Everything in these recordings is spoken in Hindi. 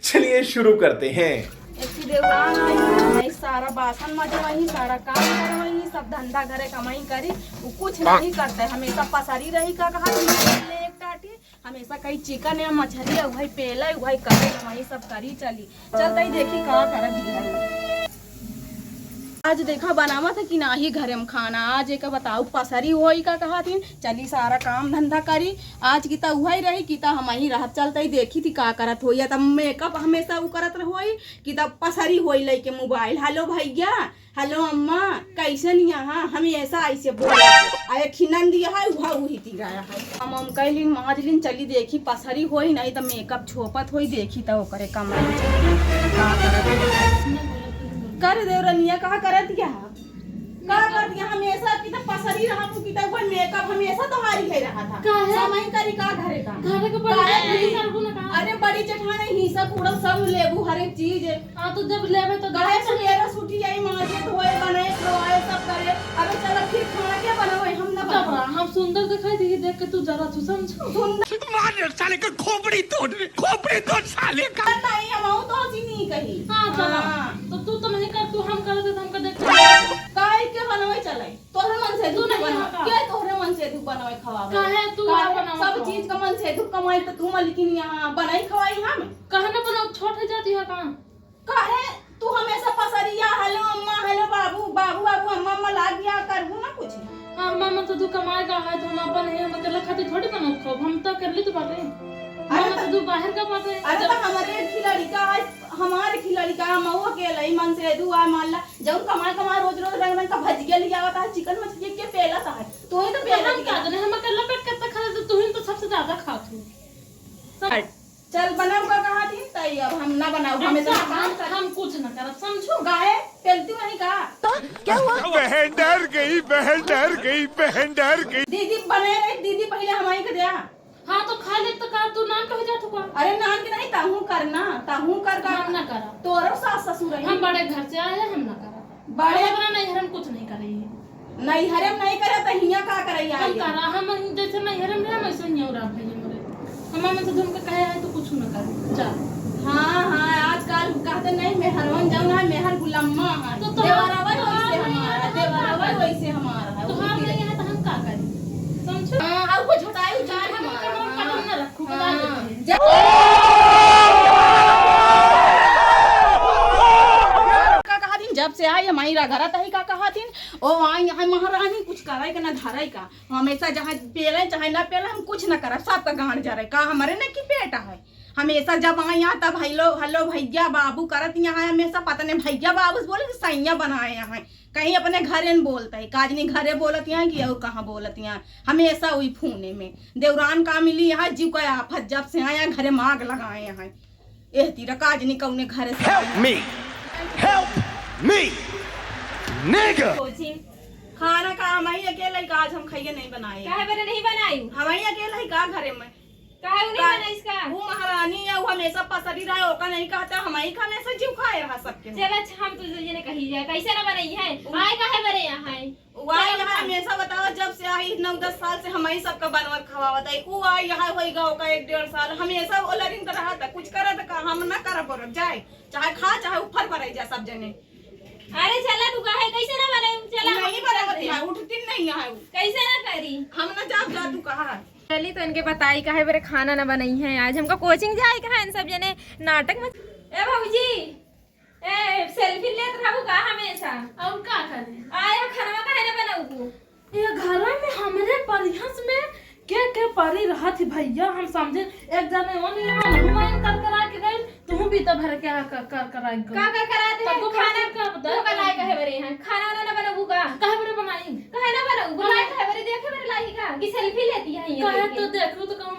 चलिए शुरू करते हैं। सारा बासन मजे वही, सारा काम करे वही, सब धंधा करे कमाई करी, वो कुछ नहीं करते। हमेशा पसारी रही का कहा ले एक टाटी, हमेशा कहीं चिकन या मछली वही पेले वही करे, वही सब करी चली चलते ही देखी का कर दिया। आज देखा बनावा था कि नाही घरे में खाना, आज एक बताऊ पसरी होई का कहा थी, चली सारा काम धंधा करी। आज की वही रही कि हम ही रहत चलते ही देखी थी का करत होई, तब मेकअप हमेशा वो करत होई कि तब पसरी होई लेके मोबाइल, हेलो भैया, हेलो अम्मा, कैसन यहाँ, हम ऐसा ऐसे बोले आए खिनन दिया है वह वही तीरा है। हम कहली माजलिन चली देखी पसरी होई नहीं तो मेकअप छोपत होई, देखी तो करे कमाई कर दे रनिया कहा करत क्या का कर दिया। हमेशा की तो पसरी रहा तू की तो कोई मेकअप हमेशा तुम्हारी है रहा था समय करी का घरे का घरे के बड़ा नहीं करबो ना का। अरे बड़ी जेठाना ही सब पूरा सब लेबू हर एक चीज। हां तो जब लेबे तो गए से मेरा छुट्टी आई माजे धोए बनाए खवाए सब करे। अबे चल फिर खाना क्या बनावे, हम ना जब हम सुंदर दिखाई दी देख के तू जरा तू समझो सुंदर मार साले का खोपड़ी तोड़ साले का नहीं हम तो हसी नहीं कही। हां चला तो तू तो नहीं कर, तू हम कर दे हमका देख काहे के बनावे चले तोहरे मन से तू नहीं बना क्या, तोहरे मन से तू बनावे खवावे काहे तू बनावे सब चीज का मन से तू कमाई तो तू लेकिन यहाँ बनाई खवाई हम काहे ना बनाओ छोट है जाती है कहां काहे तू हमेशा पसरिया हेलो अम्मा हेलो बाबू बाबू बाबू अम्मा अम्मा लाग गया करबू ना कुछ। हां मामा तो तू कमाएगा है तो हम अपन है हम अकेला खातिर थोड़ी बनाओ खूब, हम तो कर ली तो बातें मामा तो तू बाहर का बात है। अरे तो हमारे खिलाड़ी का हमारे खिलाड़ी का हम अकेला ही मन से दू आ मान ला जब कमा रोज रोज रंग रंग का भजिया लिया होता है, चिकन मछली के पेला था तो ही तो पेला हम का हम अकेला पेट कितना खा ले, तू ही तो सबसे ज्यादा खात हो। चल बनाऊ का कहा थी तई अब हम ना बनाऊ, हमें तो हम कुछ ना करब समझो गाए पेलती नहीं का तो क्या हुआ। बहन डर गई, बहन डर गई, बहन डर गई। दीदी बने रहे दीदी पहले हमारी के दिया। हां तो खा ले तो का तू नान कह जा तू का। अरे नान के नहीं ताहू करना ताहू कर का हम ना करा तोरो सास ससुर है, हम बड़े घर से आए हम ना करा बड़े बड़ा नहीं हरम कुछ नहीं करे नहीं हरम नहीं करे तो हिया का करे हम करा हम जैसे नहीं हरम रहे वैसे नहीं और भाई हमरे हम में तो तुमके कहे है तो कुछ ना कर जा। हां हां आजकल कहते नहीं मेहरवन जाऊ ना मेहर गुलाम्मा है तो देवरावा वैसे हमारा देवरावा वैसे हमारा है तो हम नहीं है तो हम का करें समझो। हां अब कुछ हटाई उठाए हमारा कदम ना रखू बता जब से आई हमारी घर तही का कहा थी ओ आई यहाँ महारानी कुछ करे का ना धरे का, हमेशा जहाँ पेले चाहे ना पेले हम कुछ ना करे सबका गांड जा रहे का हमारे न की बेटा है। हमेशा जब आई यहाँ तब हेलो भैया बाबू करत यहाँ हमेशा पता नहीं भैया बाबू बोले सैया बनाए यहाँ कहीं अपने घरे न बोलते है काजनी घरे बोलत यहाँ कि और कहाँ बोलत यहाँ हमेशा वही फूने में देवरान का मिली यहाँ जीव का आफत जब से आया घरे मांग लगाए यहाँ एह तीरा काजनी कौने घरे से Help me, nigga. खाना का हमारी अकेला ही का आज हम खाइए नहीं बनाए काहे बरे नहीं बनाई हमारी अकेला ही का घरे में काहे नहीं बनाई इसका वो महारानी है वो हमेशा पसरी रहा ओका नहीं कहता हमारी का हमेशा जीव खाए रहा सबके चल अच्छा हम तो ये ने कही जाए कैसे ना बनाई है आए काहे बरे यहाँ है वही यहाँ हमेशा बताओ जब से आई 9-10 साल से हमारी सबका बनवर खवावत है वो आई यहाँ होएगा ओका 1-1.5 साल हमेशा वो लरिंग रहा था कुछ करत का हम ना कर पर जाए चाहे खा चाहे ऊपर पर जा सब जने। अरे चला तू काहे कैसे ना बनाई चला नहीं बराबर है उठती नहीं है कैसे ना करी हम ना जा तू कहा चली तो इनके बताई काहे बरे खाना ना बनाई है आज हमको कोचिंग जाए का है सब जने नाटक में। ए बाबूजी ए सेल्फी लेत रहू का हमेशा और का करे आया खाना काहे ना बनाऊ ये घर में हमरे परिहंस में के परी रहा थी भैया हम समझे एक जने ओने हनुमान कर करा के गए तू भी तो भर के कर कराई का कराते हैं तब खाना का बता तू का लाए काहे बरे हैं खाना वाला ना बनाऊ का काहे बरे बनाई काहे ना बनाऊ बुलाए काहे बरे देखे बरे लाई का कि सेल्फी लेती है ये काहे तो देखो तो कहूं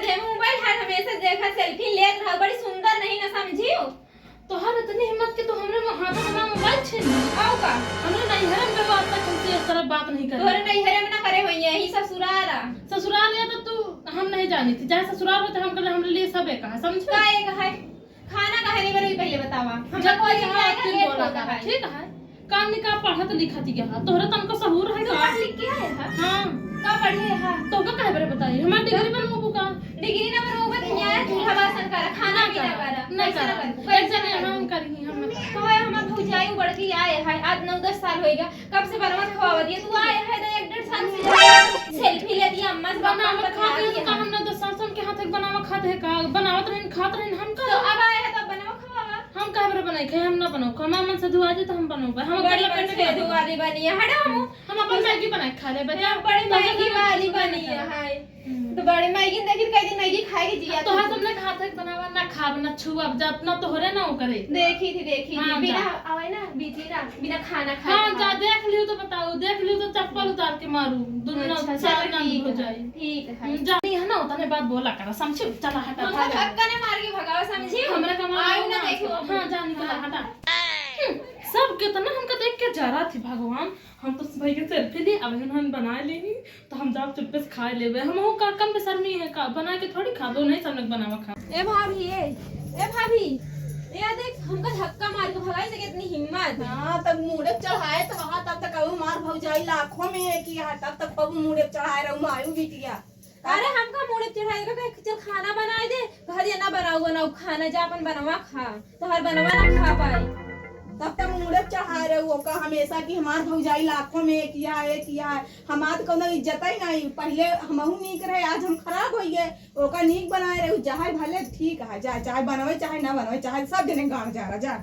दे मोबाइल हर हमेशा देखा सेल्फी लेत रहा बड़ी सुंदर नहीं ना समझियो तोहर इतनी हिम्मत के तो हमरे हाथ में मोबाइल छीन आओ का हमने नहीं हरम में बात तक हमसे इस तरह बात नहीं करे तोरे नहीं हरे में ना करे होई है ही ससुराल ससुराल या तो तू हम नहीं जानी थी चाहे ससुराल हो तो हम कर हमरे लिए सब एक है समझ काहे का है खाना काहे नहीं बरे पहले बतावा हम जब कोई कोई जाएगा लेट बोला होता है ठीक है काम निकाल पढ़त लिखत गया तोहरे तनको सहूर है तो का पढ़ लिख के आए हां हां का पढ़े हां तो का काहे बरे बताई हमार डिग्री पर मुबू का डिग्री ना बरोबर नहीं आया चूल्हा बासन कर खाना नहीं कैसे करा करूं? कैसे कैसे नहीं करूं? हम करेंगे हम नहीं करेंगे। कहे हमार भौजाई बड़की आए है आज 9-10 साल होएगा कब से बनवा खवावा दिए तू आए है तो 1-1.5 साल से सेल्फी ले दिया अम्मा से बनावा खाते हैं तो दिया। हम ना तो सासन के हाथ बनावा खाते हैं का बनावत रहिन खात रहिन हम तो का अब आए है तो बनवा खवावा हम का बरे बनाई खाए हम ना बनाओ कमा मन से धुआ जाए तो हम बनाओ हम बड़ी अकेले बड़ी पेट से दुआरी बनी है हटा हम अपन मैगी बनाए खा ले बेटा बड़ी मैगी वाली बनी है तो बड़ी मैगी देखी कई दिन मैगी खाएगी जिया तो हाथ हमने खाते बनावा ना खाब ना छुआ जब ना तो होरे ना वो करे देखी थी हाँ, बिना जा। आवे ना बीती ना बिना खाना खाए हाँ जा देख लियो तो बताओ देख लियो तो चप्पल उतार के मारू दोनों अच्छा, सारा चलो नंद हो ठीक जाए है ठीक है जा नहीं है ना उतने बात बोला करा समझे चला हटा हमको धक्का ने मार के भगावा समझी हमरा कमा आयु ना देखो हाँ जा निकल हटा सब कितना हमका देख के जा रहा थी भगवान हम तो भाई के सेल्फी ली अब हम बना लेनी तो हम जाब चुप्पे से खा लेबे हम हो का कम पे शर्मी है का बना के थोड़ी खा दो नहीं सब लोग बनावा खा ए भाभी ये देख हमको धक्का मार के भगाई से कितनी हिम्मत हाँ तब मुड़े चढ़ाए तो हाँ तब तक कहूँ मार भौजाई लाखों में है किया तब तक खूब मुड़े चढ़ाए रहूँ आयु बिटिया अरे हमका मुड़े चढ़ाए का चल खाना बनाए दे घर ये ना बनाओ खाना जा अपन बनवा खा तो हर बनवा ना खा पाए तब तक मुड़े चढ़ाए रहूँ का हमेशा की हमार भौजाई लाखों में किया है हमार तो कोनो इज्जत ही नहीं पहले हमहू नीक रहे आज हम खराब हो गए ओका नीक बनाए रहूँ चाहे भले ठीक है जा चाहे बनवे चाहे ना बनवे चाहे सब जने गाँव जा रहा जा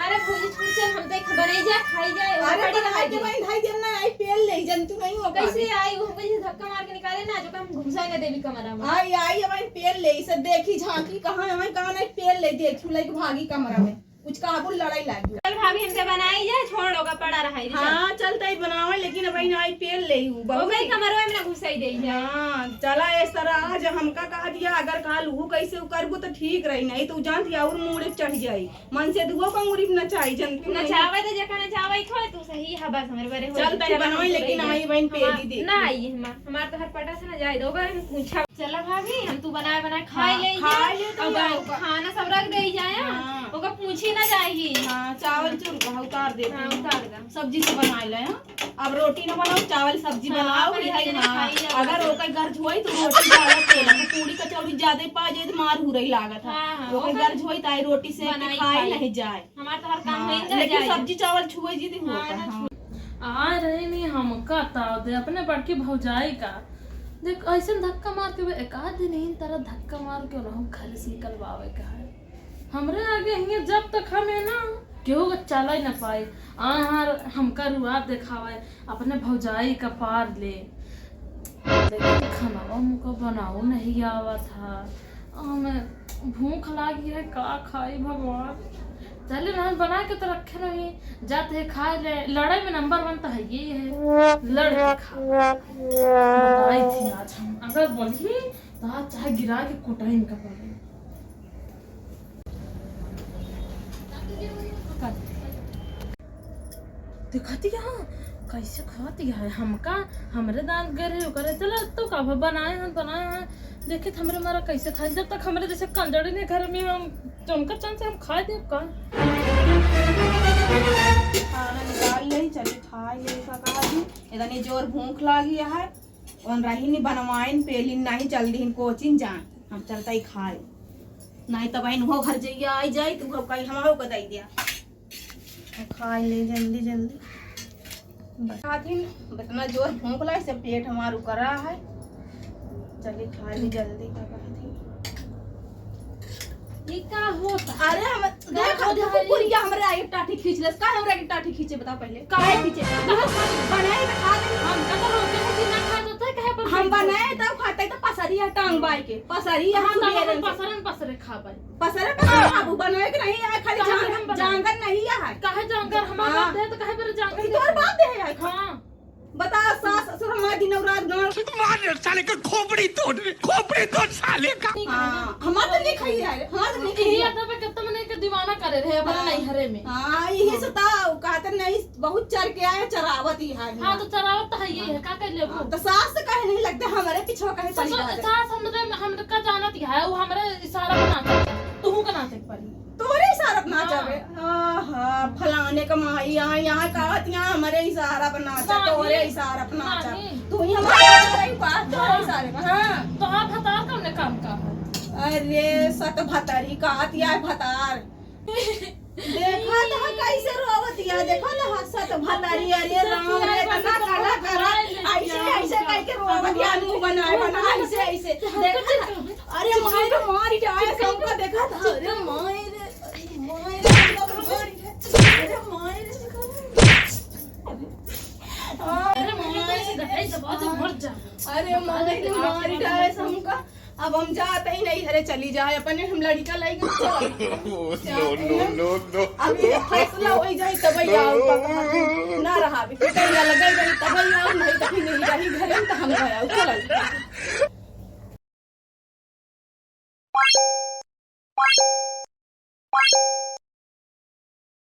अरे भूल छूट चल हम देख बनाई जा खाई जाए अरे बनाए के भाई ढाई दिन ना आई पेल ले जन तू नहीं हो कैसे आई वो हमको जैसे धक्का मार के निकाले ना जो हम घुसा ना देवी कमरा में आई हमारी पेल ले इसे देखी झांकी कहाँ हमारी कहाँ नहीं पेल ले देखी लाइक भागी कमरा में कुछ काबुल लड़ाई लगी चल भाभी हमसे बनाई जाए छोड़ होगा पड़ा रहा है हाँ चलता ही बनावे लेकिन अब आई पेल ले हूँ वो गई कमरवा में ना घुसाई दे जाए हाँ चला इस तरह आज हमका कहा दिया अगर काल हु कैसे करबू तो ठीक रही नहीं तो जान दिया और मुड़े चढ़ जाई मन से दुओ का मुड़ी न चाहिए जनती ना चावे तो जका ना चावे खो तू सही है बस हमरे बारे हो चलता ही बनावे लेकिन आई बहन पेल ही दे ना आई हमार तो हर पटा से ना जाए दो बार पूछा चला भाभी हम तू बनाए खाई ले खा ले तो और खाना सब रख दे जाए ओका पूछी ना जाएगी हाँ चावल चूर का उतार दे हाँ उतार दा सब्जी से बनाए ले अब रोटी न बनाओ चावल सब्जी बनाओ अगर ओकर घर होई तो रोटी ज्यादा तेल पूरी कचौड़ी ज्यादा पा जाए तो मार हुरई लागत है ओकर घर होई त रोटी से खाए नहीं जाए हमार तो हर काम हाँ, होई लेकिन जाए सब्जी चावल छुए जी दी आ रहे नहीं हम का ताव दे अपने बड़की भौजाई का देख ऐसे धक्का मार के एक आध दिन इन तरह धक्का मार के ना घर से निकलवावे का है हमरे आगे हिंगे जब तक हमें ना केहू का चला ही ना पाए आहार हमका रुआ दिखावे अपने भौजाई का पार ले लेकिन खाना मुझको बनाओ नहीं आवा था हमें भूख लागी है का खाई भगवान चले ना बना के तो रखे रही जाते है खाए ले लड़ाई में नंबर 1 तो है ये है लड़ के खा बताई थी आज हम अगर बोली तो आज चाहे गिरा के कुटाई इनका पड़े दिखाती है कैसे खाती है हमका हमरे दांत गरे करे चला तो का बनाए हैं देखे हमरे मारा कैसे खाए जब तक हमरे जैसे कंजड़ी ने घर में हम चमका चन से हम खा दे का खाना निकाल ले चले खाए ले का कहा दी इतनी जोर भूख लागी है और रही नहीं बनवाइन पेलिन नहीं चल दी कोचिंग जान हम चलता ही खाए नहीं तो बहन हो घर जाइए आई जाए तू कहीं हमारो को दे दिया खाए ले जल्दी जल्दी खाती इतना जोर भूख ला से पेट हमारू कर रहा है चलिए खा ली जल्दी का कहती ये का होता अरे हम देखो देखो पुरिया हमरा एक टाटी खींचलस का हमरा एक टाटी खींचे बताओ पहले काहे खींचे बनाए तो खा ले हम का रोते हैं कि ना खा जाता है कहे पर हम बनाए तब खाते तो पसरिया टांग बाई के पसरिया हम हम पसरन खा पाए पसरे खाबू बनाए के नहीं है खाली जांगर नहीं है काहे जांगर हमारा बात है तो काहे पर जांगर तोर बात है हां बता सास ससुर हमारे दिन और रात गांव मार साले का खोपड़ी तोड़ साले का हां हमार तो नहीं खाई है हमार तो नहीं यही खाई आता पे कितना मने के दीवाना करे रहे अपन नहीं हरे में हां यही से ताऊ कहते नहीं बहुत चर के आए चरावत ही है हां तो चरावत है ये है का कर लेबो तो सास से कहे नहीं लगता हमारे पीछे कहे चली जाए सास हमरे का जानत है वो हमरे इशारा बनाता तू का ना देख पारी तोरे इशारा अपना चाहे हां फलाने का माई यहाँ कहत यहाँ हमारे इशारा अपना चा तोरे इशारा अपना चा तू ही हमारे बात तोरे इशारे का हां तो आप हता हमने काम का है अरे सत भतारी का आतिया भतार देखा तो कैसे रोवतिया, देखो ना सत भतारी। अरे राम रे तना काला करा ऐसे ऐसे करके रोवतिया, मुंह बनाए बनाए ऐसे ऐसे देखा ना। अरे मार जाए सबको देखा था। अरे मार अरे मार जाए सबका। अब हम जाते ही नहीं, अरे चली जाए अपने, हम लड़का लाई नो नो नो अब ये फैसला हो जाए तब आओ ना रहा भी लगे तब आओ, नहीं तो फिर नहीं रही घर में तो हम गया चल।